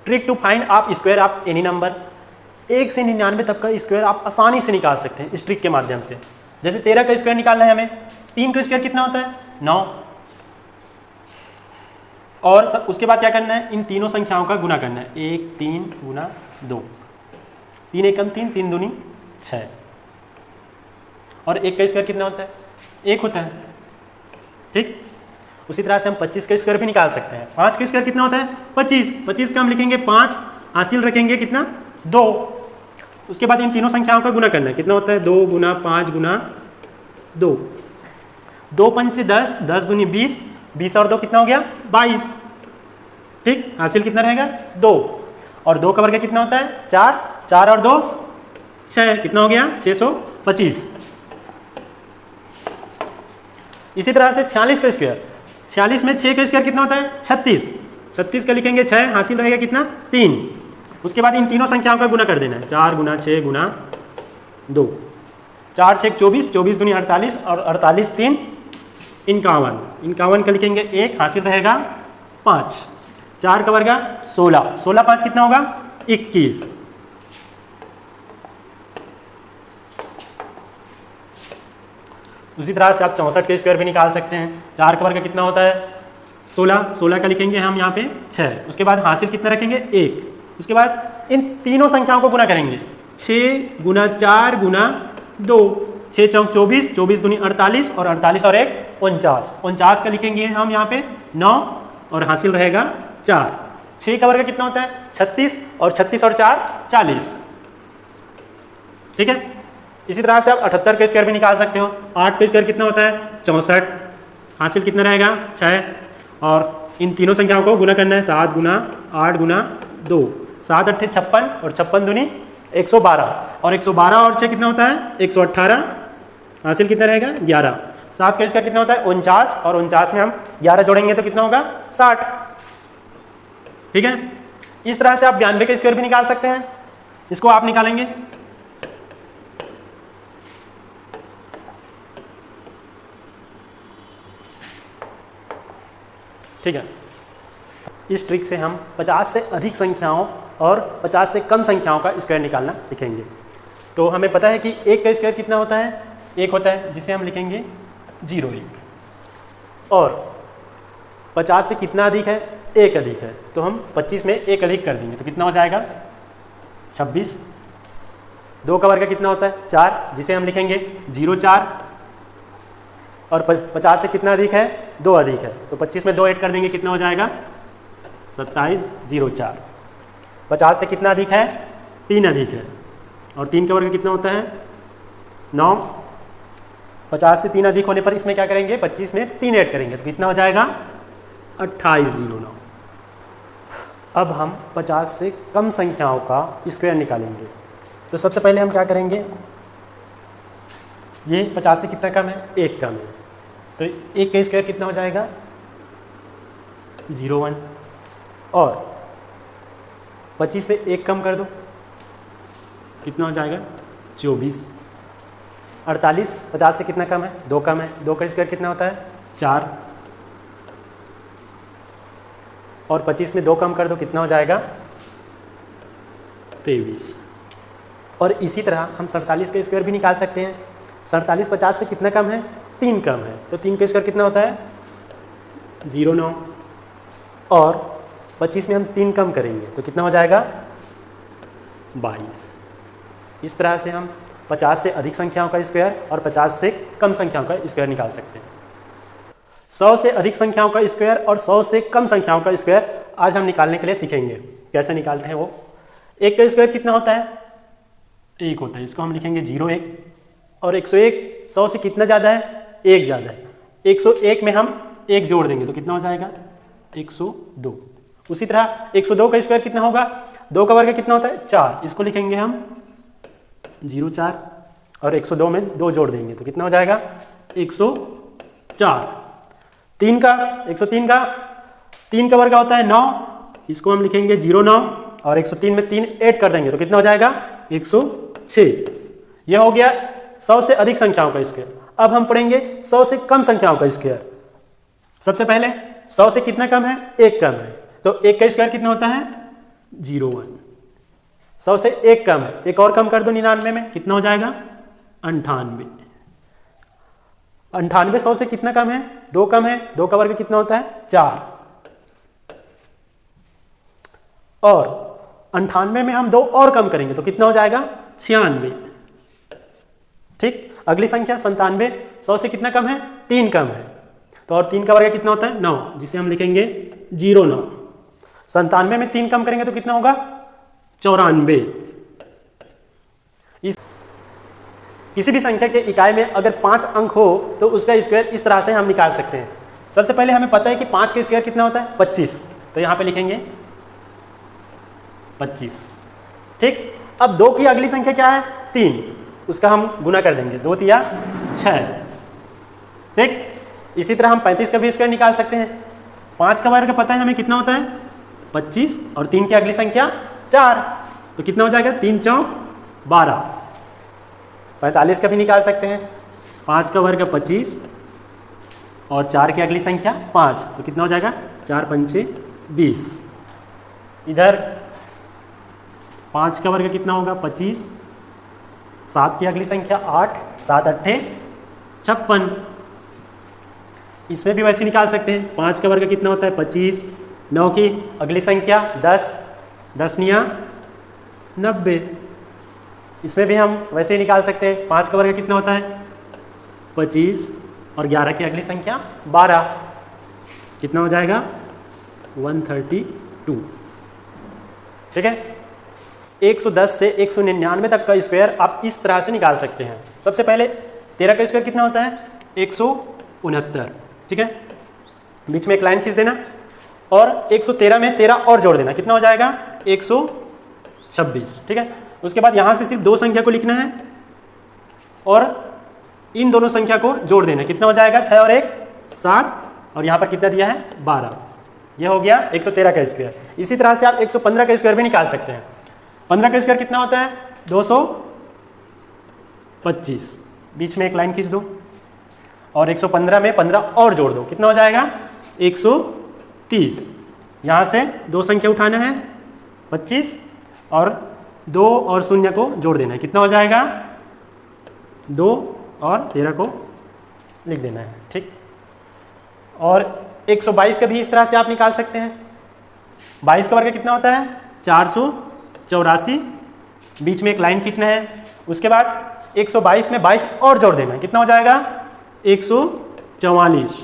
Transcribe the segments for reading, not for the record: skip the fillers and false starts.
Trick to find आप square of any number. 1 से 99 तक का स्क्वायर आप आसानी से निकाल सकते हैं इस ट्रिक के माध्यम से। जैसे 13 का स्क्वायर निकालना है हमें, 3 का स्क्वायर कितना होता है 9, और उसके बाद क्या करना है, इन तीनों संख्याओं का गुना करना है, 1 3 गुना 2, 3 एकम 3, 3 दूनी 6, और 1 का स्क्वायर कितना होता है 1 होता है। ठीक, उसी तरह से हम 25 का स्क्वायर भी निकाल सकते हैं। 5 का स्क्वायर कितना होता है 25, 25 का हम लिखेंगे 5, हासिल रखेंगे कितना 2, उसके बाद इन तीनों संख्याओं का गुना करना है, कितना होता है 2 गुना 5 गुना 2, 2 पंचे 10, 10 दूनी 20, 20 और 2 कितना हो गया 22। ठीक, हासिल कितना रहेगा 2, और 2 का वर्ग कितना होता है 4, 4 और 2 6, कितना हो गया 625। इसी तरह से 46 का स्क्वायर, 46 में 6 का स्क्वायर कितना होता है 36, 36 का लिखेंगे 6, हासिल रहेगा कितना 3, उसके बाद इन तीनों संख्याओं का गुना कर देना है, 4 गुना 6 गुना 2, 4 6 24, 24 दूनी 48, और 48 3 51, 51 का लिखेंगे 1, हासिल रहेगा 5, 4 का वर्ग 16, 16 5 कितना होगा 21। उसी तरह से आप 64 के स्क्वायर भी निकाल सकते हैं। 4 का वर्ग कितना होता है 16, 16 का लिखेंगे हम यहाँ पे 6, उसके बाद हासिल कितना रखेंगे 1, उसके बाद इन तीनों संख्याओं को गुना करेंगे, 6 गुना 4 गुना 2, 6 चौक 24, 24 दूनी 48, और 48 और 1 49, 49 का लिखेंगे हम यहाँ पे 9, और हासिल रहेगा 4। 6 का वर्ग कितना होता है 36, और 36 और 4 40। ठीक है, इसी तरह से आप 78 का स्क्वायर भी निकाल सकते हो। 8 का स्क्वायर कितना होता है 64, हासिल कितना रहेगा 6, और इन तीनों संख्याओं को गुना करना है, 7 गुना 8 गुना 2, 7 8 56, और 56 दूनी 112, और 112 और 6 कितना होता है 118, हासिल कितना रहेगा 11। 7 का स्क्वायर कितना होता है 49, और 49 में हम 11 जोड़ेंगे तो कितना होगा 60। ठीक है, इस तरह से आप 92 का स्क्वायर भी निकाल सकते हैं, इसको आप निकालेंगे, ठीक है। इस ट्रिक से हम 50 से अधिक संख्याओं और 50 से कम संख्याओं का स्क्वायर निकालना सीखेंगे। तो हमें पता है कि 1 का स्क्वायर कितना होता है 1 होता है, जिसे हम लिखेंगे 0 1, और 50 से कितना अधिक है 1 अधिक है, तो हम 25 में 1 अधिक कर देंगे तो कितना हो जाएगा 26। 2 का वर्ग कितना होता है 4, जिसे हम लिखेंगे 0 4, और 50 से कितना अधिक है 2 अधिक है, तो 25 में 2 ऐड कर देंगे कितना हो जाएगा 27 0 4। 50 से कितना अधिक है 3 अधिक है, और 3 का वर्ग कितना होता है 9। 50 से 3 अधिक होने पर इसमें क्या करेंगे 25 में 3 ऐड करेंगे तो कितना हो जाएगा 28 0 9। अब हम 50 से कम संख्याओं का स्क्वायर निकालेंगे। तो सबसे पहले हम क्या करेंगे, ये 50 से कितना कम है 1 कम है, तो 1 का स्क्वायर कितना हो जाएगा 0 1, और 25 में 1 कम कर दो कितना हो जाएगा 24। 48 50 से कितना कम है 2 कम है, 2 का स्क्वायर कितना होता है 4, और 25 में 2 कम कर दो कितना हो जाएगा 23। और इसी तरह हम 47 का स्क्वायर भी निकाल सकते हैं। 47 50 से कितना कम है 3 कम है, तो 3 का स्क्वायर कितना होता है 0 9, और 25 में हम 3 कम करेंगे तो कितना हो जाएगा 22। इस तरह से हम 50 से अधिक संख्याओं का स्क्वायर और 50 से कम संख्याओं का स्क्वायर निकाल सकते हैं। 100 से अधिक संख्याओं का स्क्वायर और 100 से कम संख्याओं का स्क्वायर आज हम निकालने के लिए सीखेंगे। कैसे निकालते हैं वो। 1 का स्क्वायर कितना होता है 1 होता है, इसको हम लिखेंगे 0 1, और 101 100 से कितना ज़्यादा है 1 ज़्यादा है, 101 में हम 1 जोड़ देंगे तो कितना हो जाएगा 102। उसी तरह 102 का स्क्वायर कितना होगा 2 का वर्ग कितना होता है 4, इसको लिखेंगे हम 0 4, और 102 में 2 जोड़ देंगे तो कितना हो जाएगा 104। 3 का 103 का 3 का वर्ग होता है 9, इसको हम लिखेंगे 0 9, और 103 में 3 ऐड कर देंगे तो कितना हो जाएगा 106। यह हो गया 100 से अधिक संख्याओं का स्क्वायर। अब हम पढ़ेंगे 100 से कम संख्याओं का स्क्वायर। सबसे पहले 100 से कितना कम है 1 कम है, तो 1 का स्क्वायर कितना होता है 01। 100 से एक कम है, एक और कम कर दो 99 में, कितना हो जाएगा 98। 98 100 से कितना कम है, 2 कम है, 2 का वर्ग कितना होता है 4। और 98 में हम 2 और कम करेंगे तो कितना हो जाएगा 96। ठीक, अगली संख्या 97, 100 से कितना कम है 3 कम है, तो और 3 का वर्ग कितना होता है 9, जिसे हम लिखेंगे 09। 97 में 3 कम करेंगे तो कितना होगा 94। किसी भी संख्या के इकाई में अगर 5 अंक हो तो उसका स्क्वायर इस तरह से हम निकाल सकते हैं। सबसे पहले हमें पता है कि 5 का स्क्वायर कितना होता है 25, तो यहाँ पे लिखेंगे 25। ठीक, अब 2 की अगली संख्या क्या है 3, उसका हम गुना कर देंगे, 2 तिया 6। ठीक, इसी तरह हम 35 का भी स्क्वायर निकाल सकते हैं। 5 का वर्ग पता है हमें कितना होता है 25 और 3 की अगली संख्या 4, तो कितना हो जाएगा 3 चौक 12। 45 का भी निकाल सकते हैं। 5 का वर्ग 25 और 4 की अगली संख्या 5, तो कितना हो जाएगा 4 पंचे 20। इधर 5 का वर्ग कितना होगा 25, 7 की अगली संख्या 8, 7 अट्ठे 56। इसमें भी वैसे निकाल सकते हैं। 5 का वर्ग कितना होता है 25, 9 की अगली संख्या 10, 10 निया 90। इसमें भी हम वैसे ही निकाल सकते हैं। 5 का वर्ग कितना होता है 25 और 11 की अगली संख्या 12, कितना हो जाएगा 132। ठीक है, 110 से 199 तक का स्क्वायर आप इस तरह से निकाल सकते हैं। सबसे पहले 13 का स्क्वायर कितना होता है 169। ठीक है, बीच में एक लाइन खींच देना और 113 में 13 और जोड़ देना, कितना हो जाएगा 126। ठीक है, उसके बाद यहाँ से सिर्फ 2 संख्या को लिखना है और इन दोनों संख्या को जोड़ देना, कितना हो जाएगा 6 और 1 7, और यहाँ पर कितना दिया है 12। यह हो गया 113 का स्क्वायर। इसी तरह से आप 115 का स्क्वायर भी निकाल सकते हैं। 15 का स्क्वायर कितना होता है 225, बीच में एक लाइन खींच दो और 115 में 15 और जोड़ दो, कितना हो जाएगा 130। यहाँ से 2 संख्या उठाना है 25 और 2 और 0 को जोड़ देना है, कितना हो जाएगा 2 और 13 को लिख देना है। ठीक, और 122 का भी इस तरह से आप निकाल सकते हैं। 22 का वर्ग कितना होता है 484, बीच में एक लाइन खींचना है। उसके बाद 122 में 22 और जोड़ देना है, कितना हो जाएगा 144।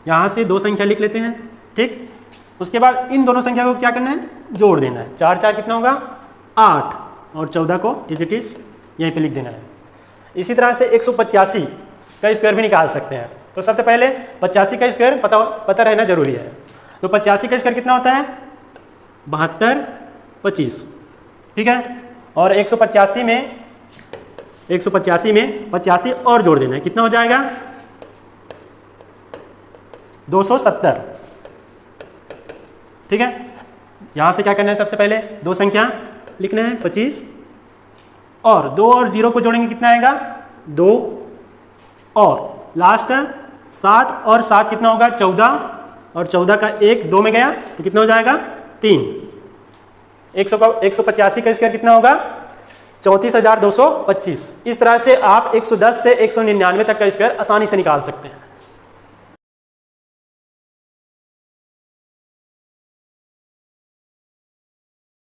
यहाँ से 2 संख्या लिख लेते हैं। ठीक, उसके बाद इन दोनों संख्या को क्या करना है जोड़ देना है। 4 4 कितना होगा 8 और 14 को एज इट इज यहीं पे लिख देना है। इसी तरह से 185 का स्क्वायर भी निकाल सकते हैं। तो सबसे पहले 85 का स्क्वायर पता रहना जरूरी है। तो 85 का स्क्वायर कितना होता है 72 25। ठीक है, और 185 में 85 और जोड़ देना है, कितना हो जाएगा 270। ठीक है, यहाँ से क्या करना है सबसे पहले 2 संख्या लिखना है 25 और 2 और 0 को जोड़ेंगे, कितना आएगा 2 और लास्ट 7 और 7 कितना होगा 14 और 14 का 1 2 में गया तो कितना हो जाएगा 3। 185 का स्क्वायर कितना होगा 34,225। इस तरह से आप 110 से 199 तक का स्क्वायर आसानी से निकाल सकते हैं।